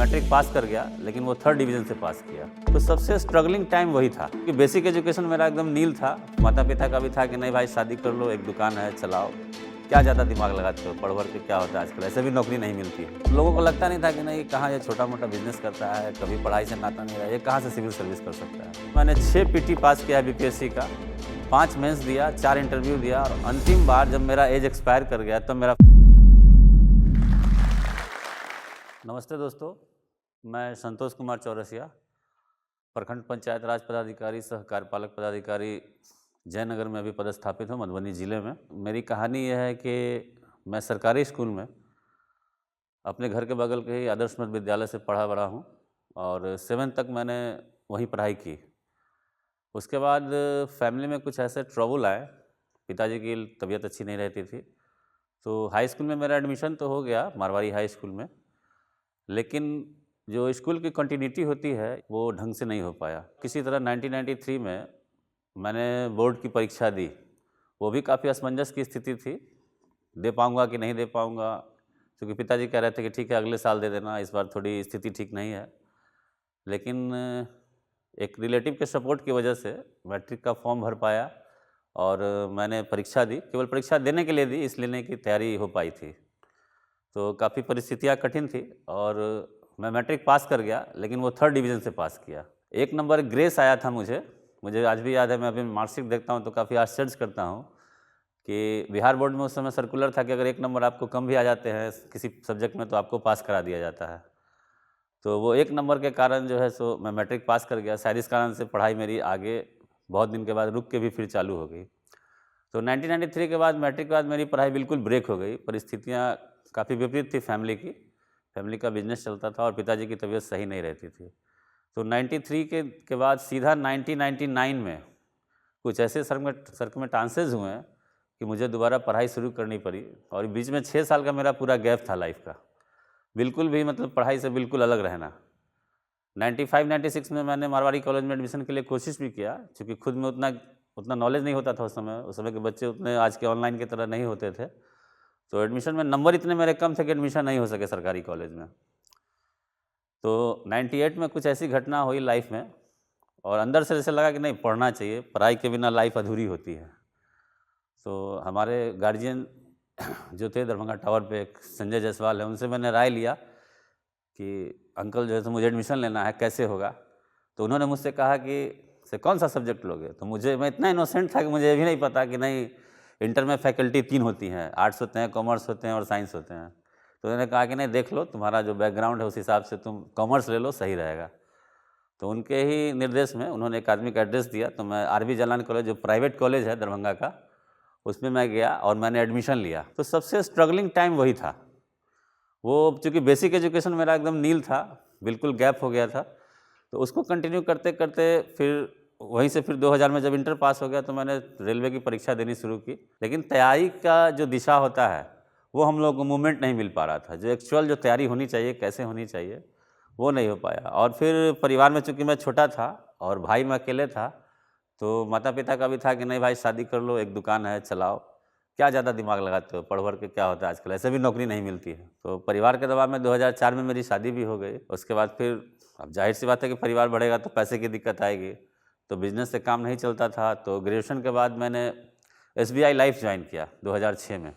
Matric pass कर गया, लेकिन वो 3rd डिवीज़न से पास किया। तो सबसे स्ट्रगलिंग टाइम वही था कि बेसिक एजुकेशन मेरा एकदम नील था। माता-पिता का भी था कि नहीं भाई शादी कर लो, एक दुकान है चलाओ, क्या ज़्यादा दिमाग लगाते हो, पढ़-वढ़ के क्या होता है आजकल, ऐसे भी नौकरी नहीं मिलती है। लोगों को लगता नहीं था कि नहीं कहाँ ये छोटा-मोटा बिज़नेस करता है, कभी पढ़ाई से नाता नहीं रहा, ये कहाँ से सिविल सर्विस कर सकता है। मैंने 6 पीटी पास किया बीपीएससी का, 5 मेंस दिया, 4 इंटरव्यू दिया और अंतिम बार जब मेरा एज एक्सपायर कर गया तब मेरा। नमस्ते दोस्तों, मैं संतोष कुमार चौरसिया, प्रखंड पंचायत राज पदाधिकारी सह कार्यपालक पदाधिकारी जयनगर में अभी पदस्थापित हूँ, मधुबनी ज़िले में। मेरी कहानी यह है कि मैं सरकारी स्कूल में अपने घर के बगल के ही आदर्श मध्य विद्यालय से पढ़ा बड़ा हूँ और 7th तक मैंने वहीं पढ़ाई की। उसके बाद फैमिली में कुछ ऐसे ट्रबल आए, पिताजी की तबीयत अच्छी नहीं रहती थी, तो हाई स्कूल में मेरा एडमिशन तो हो गया मारवाड़ी हाई स्कूल में, लेकिन जो स्कूल की कंटिन्यूटी होती है वो ढंग से नहीं हो पाया। किसी तरह 1993 में मैंने बोर्ड की परीक्षा दी, वो भी काफ़ी असमंजस की स्थिति थी, दे पाऊँगा कि नहीं दे पाऊँगा, क्योंकि पिताजी कह रहे थे कि ठीक है अगले साल दे देना, इस बार थोड़ी स्थिति ठीक नहीं है। लेकिन एक रिलेटिव के सपोर्ट की वजह से मैट्रिक का फॉर्म भर पाया और मैंने परीक्षा दी। केवल परीक्षा देने के लिए दी, इसलिए नहीं कि तैयारी हो पाई थी। तो काफ़ी परिस्थितियाँ कठिन थी और मैं मैट्रिक पास कर गया, लेकिन वो 3rd डिवीज़न से पास किया। 1 नंबर ग्रेस आया था मुझे आज भी याद है। मैं अभी मार्कशीट देखता हूँ तो काफ़ी आश्चर्य करता हूँ कि बिहार बोर्ड में उस समय सर्कुलर था कि अगर 1 नंबर आपको कम भी आ जाते हैं किसी सब्जेक्ट में तो आपको पास करा दिया जाता है। तो वो 1 नंबर के कारण जो है सो मैं मैट्रिक पास कर गया। शायद इस कारण से पढ़ाई मेरी आगे बहुत दिन के बाद रुक के भी फिर चालू हो गई। तो 1993 के बाद मैट्रिक के बाद मेरी पढ़ाई बिल्कुल ब्रेक हो गई। परिस्थितियाँ काफ़ी विपरीत थी फैमिली की। फैमिली का बिजनेस चलता था और पिताजी की तबीयत सही नहीं रहती थी। तो 93 के बाद सीधा 1999 में कुछ ऐसे सर्कमस्टांसेस हुए कि मुझे दोबारा पढ़ाई शुरू करनी पड़ी और बीच में 6 साल का मेरा पूरा गैप था लाइफ का, बिल्कुल भी मतलब पढ़ाई से बिल्कुल अलग रहना। 95-96 में मैंने मारवाड़ी कॉलेज में एडमिशन के लिए कोशिश भी किया, क्योंकि खुद में उतना नॉलेज नहीं होता था उस समय के बच्चे उतने आज के ऑनलाइन की तरह नहीं होते थे। तो एडमिशन में नंबर इतने मेरे कम थे कि एडमिशन नहीं हो सके सरकारी कॉलेज में। तो 98 में कुछ ऐसी घटना हुई लाइफ में और अंदर से ऐसे लगा कि नहीं पढ़ना चाहिए, पढ़ाई के बिना लाइफ अधूरी होती है। तो हमारे गार्जियन जो थे दरभंगा टावर पे एक संजय जायसवाल है, उनसे मैंने राय लिया कि अंकल जो है तो मुझे एडमिशन लेना है, कैसे होगा। तो उन्होंने मुझसे कहा कि से कौन सा सब्जेक्ट लोगे। तो मैं इतना इनोसेंट था कि मुझे ये भी नहीं पता कि नहीं इंटर में फैकल्टी 3 होती हैं, आर्ट्स होते हैं, कॉमर्स होते हैं और साइंस होते हैं। तो उन्होंने कहा कि नहीं देख लो, तुम्हारा जो बैकग्राउंड है उस हिसाब से तुम कॉमर्स ले लो, सही रहेगा। तो उनके ही निर्देश में उन्होंने एक आदमी का एड्रेस दिया, तो मैं आरबी जालान कॉलेज जो प्राइवेट कॉलेज है दरभंगा का, उसमें मैं गया और मैंने एडमिशन लिया। तो सबसे स्ट्रगलिंग टाइम वही था। वो चूँकि बेसिक एजुकेशन मेरा एकदम नील था, बिल्कुल गैप हो गया था, तो उसको कंटिन्यू करते करते फिर वहीं से फिर 2000 में जब इंटर पास हो गया तो मैंने रेलवे की परीक्षा देनी शुरू की। लेकिन तैयारी का जो दिशा होता है वो हम लोगों को मूवमेंट नहीं मिल पा रहा था। जो एक्चुअल जो तैयारी होनी चाहिए, कैसे होनी चाहिए, वो नहीं हो पाया। और फिर परिवार में चूँकि मैं छोटा था और भाई मैं अकेले था, तो माता-पिता का भी था कि नहीं भाई शादी कर लो, एक दुकान है चलाओ, क्या ज़्यादा दिमाग लगाते हो, पढ़-वढ़ के क्या होता है आजकल, ऐसे भी नौकरी नहीं मिलती है। तो परिवार के दबाव में 2004 में मेरी शादी भी हो गई। उसके बाद फिर अब ज़ाहिर-सी बात है कि परिवार बढ़ेगा तो पैसे की दिक्कत आएगी, तो बिज़नेस से काम नहीं चलता था। तो ग्रेजुएशन के बाद मैंने एसबीआई लाइफ ज्वाइन किया 2006 में।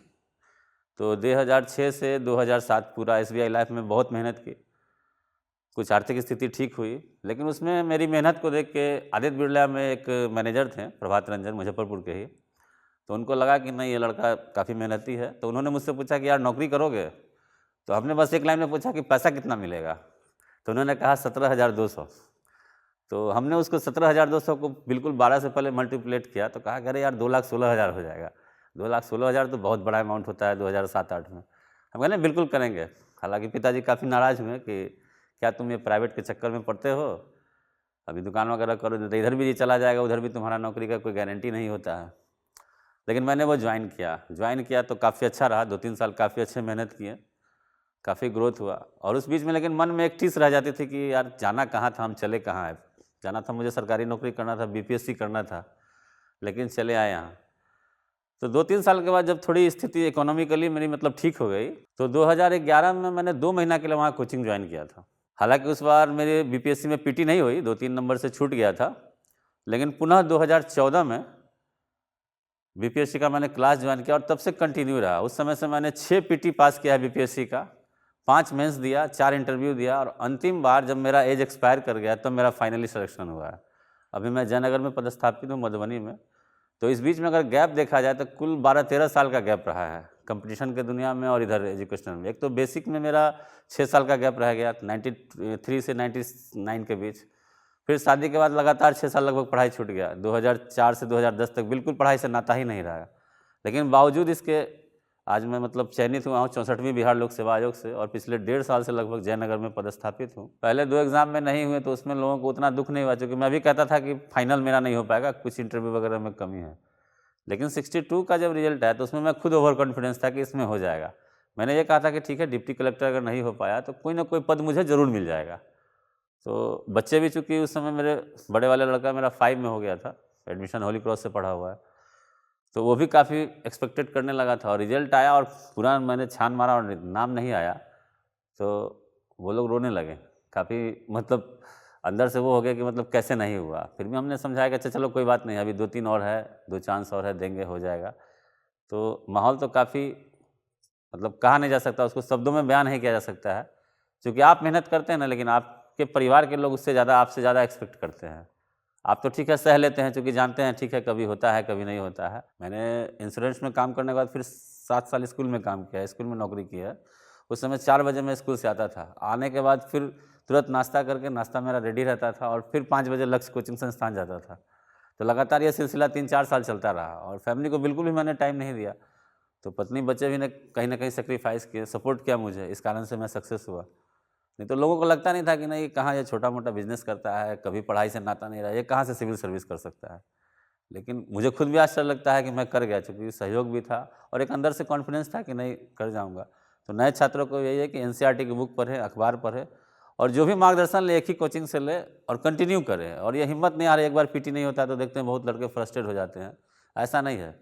तो 2006 से 2007 पूरा एसबीआई लाइफ में बहुत मेहनत की। कुछ आर्थिक स्थिति ठीक हुई, लेकिन उसमें मेरी मेहनत को देख के आदित्य बिरला में एक मैनेजर थे, प्रभात रंजन, मुजफ्फरपुर के ही, तो उनको लगा कि नहीं ये लड़का काफ़ी मेहनती है। तो उन्होंने मुझसे पूछा कि यार नौकरी करोगे। तो हमने बस एक लाइन में पूछा कि पैसा कितना मिलेगा। तो उन्होंने कहा 17,200। तो हमने उसको 17,200 को बिल्कुल 12 से पहले मल्टीप्लेट किया, तो कहा कि अरे यार 2,16,000 हो जाएगा। 2,16,000 तो बहुत बड़ा अमाउंट होता है 2007-8 में। हम कहने बिल्कुल करेंगे। हालांकि पिताजी काफ़ी नाराज़ हुए कि क्या तुम ये प्राइवेट के चक्कर में पड़ते हो, अभी दुकान वगैरह करो तो इधर भी चला जाएगा, उधर भी तुम्हारा नौकरी का कोई गारंटी नहीं होता है। लेकिन मैंने वो ज्वाइन किया तो काफ़ी अच्छा रहा। 2-3 साल काफ़ी अच्छे मेहनत किए, काफ़ी ग्रोथ हुआ। और उस बीच में लेकिन मन में एक टीस रह जाती थी कि यार जाना कहाँ था, हम चले कहाँ है। जाना था मुझे सरकारी नौकरी करना था, बीपीएससी करना था, लेकिन चले आए यहाँ। तो 2-3 साल के बाद जब थोड़ी स्थिति इकोनॉमिकली मेरी मतलब ठीक हो गई, तो 2011 में मैंने 2 महीना के लिए वहाँ कोचिंग ज्वाइन किया था। हालांकि उस बार मेरी बीपीएससी में पीटी नहीं हुई, 2-3 नंबर से छूट गया था, लेकिन पुनः 2014 में बीपीएससी का मैंने क्लास ज्वाइन किया और तब से कंटिन्यू रहा। उस समय से मैंने 6 पीटी पास किया है बीपीएससी का, 5 मेंस दिया, 4 इंटरव्यू दिया और अंतिम बार जब मेरा एज एक्सपायर कर गया तब मेरा फाइनली सिलेक्शन हुआ है। अभी मैं जयनगर में पदस्थापित हूँ, मधुबनी में। तो इस बीच में अगर गैप देखा जाए तो कुल 12-13 साल का गैप रहा है कंपटीशन के दुनिया में और इधर एजुकेशन में। एक तो बेसिक में मेरा 6 साल का गैप रह गया, 93 से 99 के बीच। फिर शादी के बाद लगातार 6 साल लगभग पढ़ाई छूट गया, 2004 से 2010 तक बिल्कुल पढ़ाई से नाता ही नहीं रहा। लेकिन बावजूद इसके आज मैं चयनित हुआ हूँ 64वीं बिहार लोक सेवा आयोग से और पिछले 1.5 साल से लगभग जयनगर में पदस्थापित हूँ। पहले 2 एग्ज़ाम में नहीं हुए तो उसमें लोगों को उतना दुख नहीं हुआ, क्योंकि मैं भी कहता था कि फाइनल मेरा नहीं हो पाएगा, कुछ इंटरव्यू वगैरह में कमी है। लेकिन 62 का जब रिजल्ट आया तो उसमें मैं खुद ओवर कॉन्फिडेंस था कि इसमें हो जाएगा। मैंने ये कहा था कि ठीक है, डिप्टी कलेक्टर अगर नहीं हो पाया तो कोई ना कोई पद मुझे ज़रूर मिल जाएगा। तो बच्चे भी, चूँकि उस समय मेरे बड़े वाले लड़का मेरा 5 में हो गया था, एडमिशन होली क्रॉस से पढ़ा हुआ है, तो वो भी काफ़ी एक्सपेक्टेड करने लगा था। और रिजल्ट आया और पूरा मैंने छान मारा और नाम नहीं आया तो वो लोग रोने लगे काफ़ी, अंदर से वो हो गया कि कैसे नहीं हुआ। फिर भी हमने समझाया कि अच्छा चलो कोई बात नहीं, अभी 2-3 और है, 2 चांस और है, देंगे, हो जाएगा। तो माहौल तो काफ़ी कहा नहीं जा सकता, उसको शब्दों में बयान नहीं किया जा सकता है, क्योंकि आप मेहनत करते हैं ना, लेकिन आपके परिवार के लोग उससे ज़्यादा आपसे ज़्यादा एक्सपेक्ट करते हैं। आप तो ठीक है सह लेते हैं, क्योंकि जानते हैं ठीक है कभी होता है कभी नहीं होता है। मैंने इंश्योरेंस में काम करने के बाद फिर 7 साल स्कूल में काम किया, स्कूल में नौकरी की है। उस समय 4 बजे मैं स्कूल से आता था, आने के बाद फिर तुरंत नाश्ता करके, नाश्ता मेरा रेडी रहता था और फिर 5 बजे लक्ष्य कोचिंग संस्थान जाता था। तो लगातार ये सिलसिला 3-4 साल चलता रहा और फैमिली को बिल्कुल भी मैंने टाइम नहीं दिया। तो पत्नी बच्चे भी ने कहीं ना कहीं सेक्रीफाइस किए, सपोर्ट किया मुझे, इस कारण से मैं सक्सेस हुआ। नहीं तो लोगों को लगता नहीं था कि नहीं कहाँ ये छोटा मोटा बिजनेस करता है, कभी पढ़ाई से नाता नहीं रहा, ये कहाँ से सिविल सर्विस कर सकता है। लेकिन मुझे खुद भी आश्चर्य लगता है कि मैं कर गया, क्योंकि सहयोग भी था और एक अंदर से कॉन्फिडेंस था कि नहीं कर जाऊँगा। तो नए छात्रों को यही है कि एनसीईआरटी की बुक पढ़ें, अखबार पढ़ें और जो भी मार्गदर्शन ले एक ही कोचिंग से ले और कंटिन्यू करें। और ये हिम्मत नहीं आ रही, एक बार पीटी नहीं होता तो देखते हैं बहुत लड़के फ्रस्ट्रेट हो जाते हैं, ऐसा नहीं है।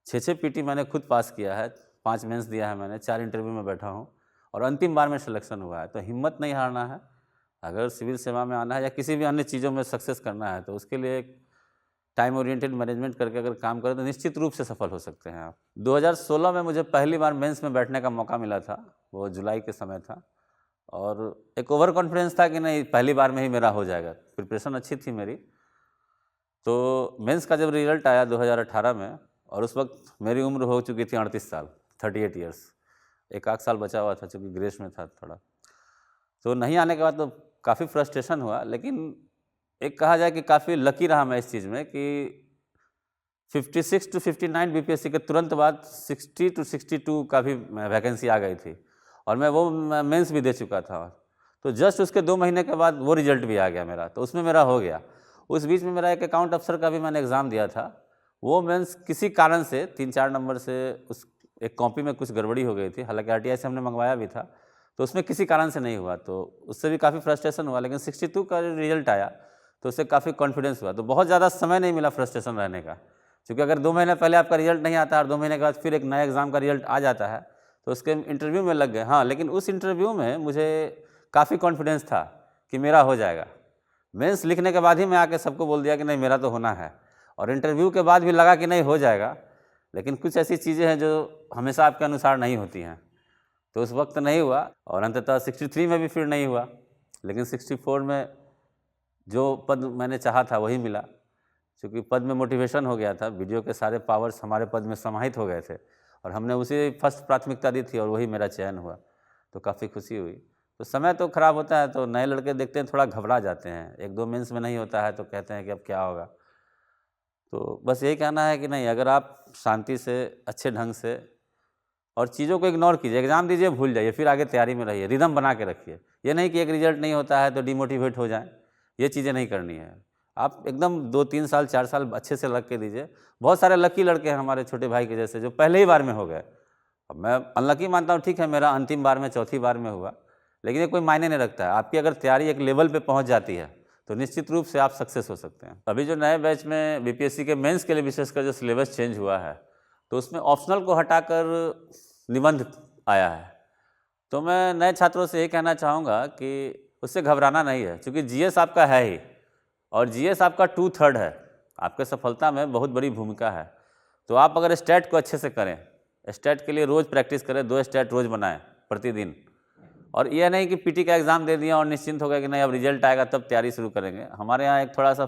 6 पीटी मैंने खुद पास किया है, 5 मेंस दिया है मैंने, 4 इंटरव्यू में बैठा हूँ और अंतिम बार में सिलेक्शन हुआ है। तो हिम्मत नहीं हारना है, अगर सिविल सेवा में आना है या किसी भी अन्य चीज़ों में सक्सेस करना है तो उसके लिए एक टाइम ओरिएंटेड मैनेजमेंट करके अगर काम करें तो निश्चित रूप से सफल हो सकते हैं आप। 2016 में मुझे पहली बार मेंस में बैठने का मौका मिला था, वो जुलाई के समय था और एक ओवर कॉन्फिडेंस था कि नहीं पहली बार में ही मेरा हो जाएगा, प्रिपरेशन अच्छी थी मेरी। तो मेंस का जब रिजल्ट आया 2018 में और उस वक्त मेरी उम्र हो चुकी थी 38 साल, 38 ईयर्स, एक आध साल बचा हुआ था चूँकि ग्रेस में था थोड़ा। तो नहीं आने के बाद तो काफ़ी फ्रस्ट्रेशन हुआ, लेकिन एक कहा जाए कि काफ़ी लकी रहा मैं इस चीज़ में कि 56 to 59 बीपीएससी के तुरंत बाद 60 to 62 का भी वैकेंसी आ गई थी और मैं वो मेंस भी दे चुका था। तो जस्ट उसके 2 महीने के बाद वो रिजल्ट भी आ गया मेरा, तो उसमें मेरा हो गया। उस बीच में मेरा एक अकाउंट अफसर का भी मैंने एग्ज़ाम दिया था, वो मेंस किसी कारण से 3-4 नंबर से उस एक कॉपी में कुछ गड़बड़ी हो गई थी, हालांकि आरटीआई से हमने मंगवाया भी था, तो उसमें किसी कारण से नहीं हुआ, तो उससे भी काफ़ी फ्रस्ट्रेशन हुआ। लेकिन 62 का रिजल्ट आया तो उससे काफ़ी कॉन्फिडेंस हुआ। तो बहुत ज़्यादा समय नहीं मिला फ्रस्ट्रेशन रहने का, क्योंकि अगर 2 महीने पहले आपका रिजल्ट नहीं आता और 2 महीने के बाद फिर एक नया एग्ज़ाम का रिजल्ट आ जाता है तो उसके इंटरव्यू में लग गए। हाँ, लेकिन उस इंटरव्यू में मुझे काफ़ी कॉन्फिडेंस था कि मेरा हो जाएगा। मेंस लिखने के बाद ही मैं आके सबको बोल दिया कि नहीं मेरा तो होना है, और इंटरव्यू के बाद भी लगा कि नहीं हो जाएगा, लेकिन कुछ ऐसी चीज़ें हैं जो हमेशा आपके अनुसार नहीं होती हैं, तो उस वक्त नहीं हुआ और अंततः 63 में भी फिर नहीं हुआ। लेकिन 64 में जो पद मैंने चाहा था वही मिला, क्योंकि पद में मोटिवेशन हो गया था, वीडियो के सारे पावर्स हमारे पद में समाहित हो गए थे और हमने उसे फर्स्ट प्राथमिकता दी थी और वही मेरा चयन हुआ, तो काफ़ी खुशी हुई। तो समय तो ख़राब होता है, तो नए लड़के देखते हैं थोड़ा घबरा जाते हैं, 1-2 मेंस में नहीं होता है तो कहते हैं कि अब क्या होगा। तो बस यही कहना है कि नहीं, अगर आप शांति से अच्छे ढंग से और चीज़ों को इग्नोर कीजिए, एग्ज़ाम दीजिए, भूल जाइए, फिर आगे तैयारी में रहिए, रिदम बना के रखिए। ये नहीं कि एक रिजल्ट नहीं होता है तो डिमोटिवेट हो जाएं, ये चीज़ें नहीं करनी है। आप एकदम 2-3 साल 4 साल अच्छे से लग के दीजिए। बहुत सारे लकी लड़के हैं हमारे छोटे भाई के जैसे जो पहले ही बार में हो गए। अब मैं अनलकी मानता हूँ, ठीक है मेरा अंतिम बार में चौथी बार में हुआ, लेकिन ये कोई मायने नहीं रखता है। आपकी अगर तैयारी एक लेवल पे पहुँच जाती है तो निश्चित रूप से आप सक्सेस हो सकते हैं। अभी जो नए बैच में बीपीएससी के मेंस के लिए विशेषकर जो सिलेबस चेंज हुआ है तो उसमें ऑप्शनल को हटाकर निबंध आया है। तो मैं नए छात्रों से ये कहना चाहूँगा कि उससे घबराना नहीं है, क्योंकि जीएस आपका है ही, और जीएस आपका 2/3 है, आपके सफलता में बहुत बड़ी भूमिका है। तो आप अगर स्टैट को अच्छे से करें, स्टैट के लिए रोज़ प्रैक्टिस करें, 2 स्टैट रोज़ बनाएं प्रतिदिन, और यह नहीं कि पीटी का एग्ज़ाम दे दिया और निश्चिंत हो गया कि नहीं अब रिजल्ट आएगा तब तैयारी शुरू करेंगे। हमारे यहाँ एक थोड़ा सा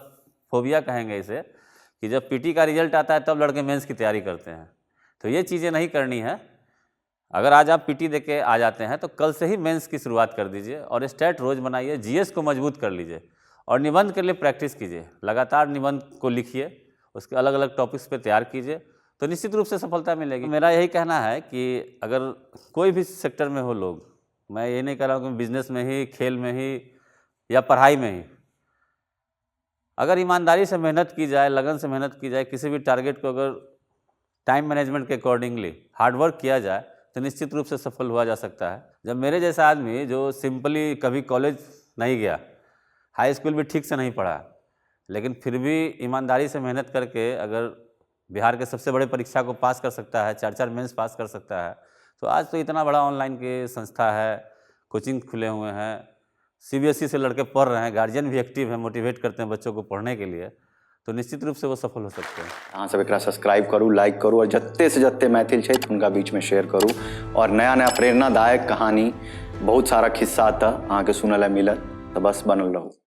फोबिया कहेंगे इसे, कि जब पीटी का रिजल्ट आता है तब लड़के मेंस की तैयारी करते हैं। तो ये चीज़ें नहीं करनी है। अगर आज आप पीटी दे के आ जाते हैं तो कल से ही मेंस की शुरुआत कर दीजिए और स्टैट रोज़ बनाइए, जीएस को मजबूत कर लीजिए और निबंध के लिए प्रैक्टिस कीजिए। लगातार निबंध को लिखिए, उसके अलग अलग टॉपिक्स पे तैयार कीजिए, तो निश्चित रूप से सफलता मिलेगी। मेरा यही कहना है कि अगर कोई भी सेक्टर में हो लोग, मैं ये नहीं कह रहा हूँ कि बिजनेस में ही, खेल में ही या पढ़ाई में ही, अगर ईमानदारी से मेहनत की जाए, लगन से मेहनत की जाए, किसी भी टारगेट को अगर टाइम मैनेजमेंट के अकॉर्डिंगली हार्डवर्क किया जाए तो निश्चित रूप से सफल हुआ जा सकता है। जब मेरे जैसा आदमी जो सिंपली कभी कॉलेज नहीं गया, हाई स्कूल भी ठीक से नहीं पढ़ा, लेकिन फिर भी ईमानदारी से मेहनत करके अगर बिहार के सबसे बड़े परीक्षा को पास कर सकता है, 4-4 मेंस पास कर सकता है, तो आज तो इतना बड़ा ऑनलाइन के संस्था है, कोचिंग खुले हुए हैं, सीबीएसई से लड़के पढ़ रहे हैं, गार्जियन भी एक्टिव है, मोटिवेट करते हैं बच्चों को पढ़ने के लिए, तो निश्चित रूप से वो सफल हो सकते हैं। अहाँ सब एकरा सब्सक्राइब करू, लाइक करू और जत्ते से जत्ते मैथिल छै उनका बीच में शेयर करू, और नया नया प्रेरणादायक कहानी बहुत सारा खिस्सा अहाँ के सुनल मिलत, तो बस बनल रहू।